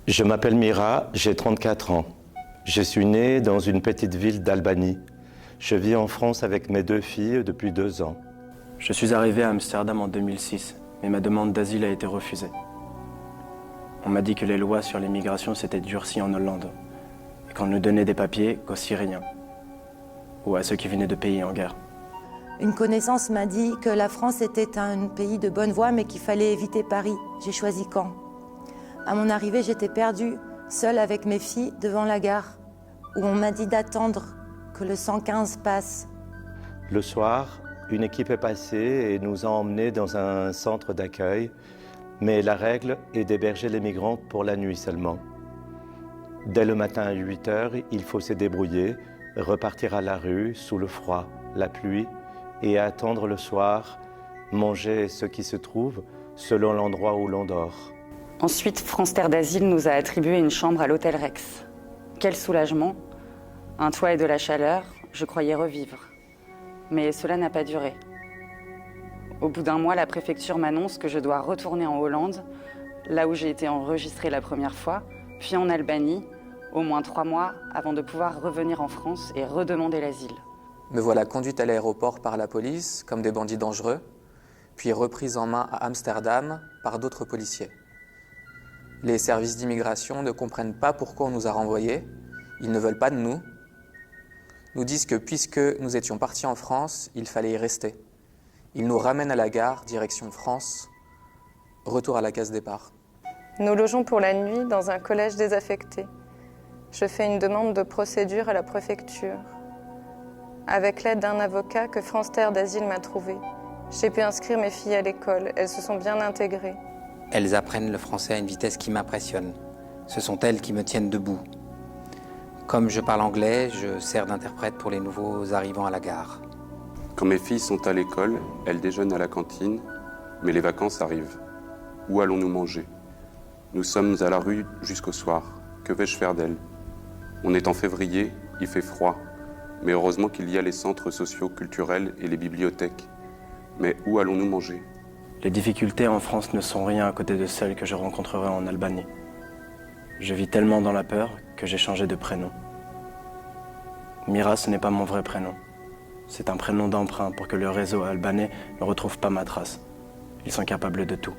Je m'appelle Mira, j'ai 34 ans. Je suis né dans une petite ville d'Albanie. Je vis en France avec mes 2 filles depuis 2 ans. Je suis arrivé à Amsterdam en 2006, mais ma demande d'asile a été refusée. On m'a dit que les lois sur l'immigration s'étaient durcies en Hollande et qu'on ne donnait des papiers qu'aux Syriens ou à ceux qui venaient de pays en guerre. Une connaissance m'a dit que la France était un pays de bonne voie, mais qu'il fallait éviter Paris. J'ai choisi Caen. À mon arrivée, j'étais perdue, seule avec mes filles devant la gare, où on m'a dit d'attendre que le 115 passe. Le soir, une équipe est passée et nous a emmenés dans un centre d'accueil, mais la règle est d'héberger les migrants pour la nuit seulement. Dès le matin à 8 heures, il faut se débrouiller, repartir à la rue sous le froid, la pluie, et attendre le soir, manger ce qui se trouve selon l'endroit où l'on dort. Ensuite, France Terre d'Asile nous a attribué une chambre à l'hôtel Rex. Quel soulagement! Un toit et de la chaleur, je croyais revivre. Mais cela n'a pas duré. Au bout d'1 mois, la préfecture m'annonce que je dois retourner en Hollande, là où j'ai été enregistrée la première fois, puis en Albanie, au moins 3 mois avant de pouvoir revenir en France et redemander l'asile. Me voilà conduite à l'aéroport par la police, comme des bandits dangereux, puis reprise en main à Amsterdam par d'autres policiers. Les services d'immigration ne comprennent pas pourquoi on nous a renvoyés, ils ne veulent pas de nous. Nous disent que puisque nous étions partis en France, il fallait y rester. Ils nous ramènent à la gare, direction France, retour à la case départ. Nous logeons pour la nuit dans un collège désaffecté. Je fais une demande de procédure à la préfecture. Avec l'aide d'un avocat que France Terre d'Asile m'a trouvé, j'ai pu inscrire mes filles à l'école. Elles se sont bien intégrées. Elles apprennent le français à une vitesse qui m'impressionne. Ce sont elles qui me tiennent debout. Comme je parle anglais, je sers d'interprète pour les nouveaux arrivants à la gare. Quand mes filles sont à l'école, elles déjeunent à la cantine, mais les vacances arrivent. Où allons-nous manger? Nous sommes à la rue jusqu'au soir. Que vais-je faire d'elles? On est en février, il fait froid. Mais heureusement qu'il y a les centres sociaux, culturels et les bibliothèques. Mais où allons-nous manger? Les difficultés en France ne sont rien à côté de celles que je rencontrerai en Albanie. Je vis tellement dans la peur que j'ai changé de prénom. Mira, ce n'est pas mon vrai prénom. C'est un prénom d'emprunt pour que le réseau albanais ne retrouve pas ma trace. Ils sont capables de tout.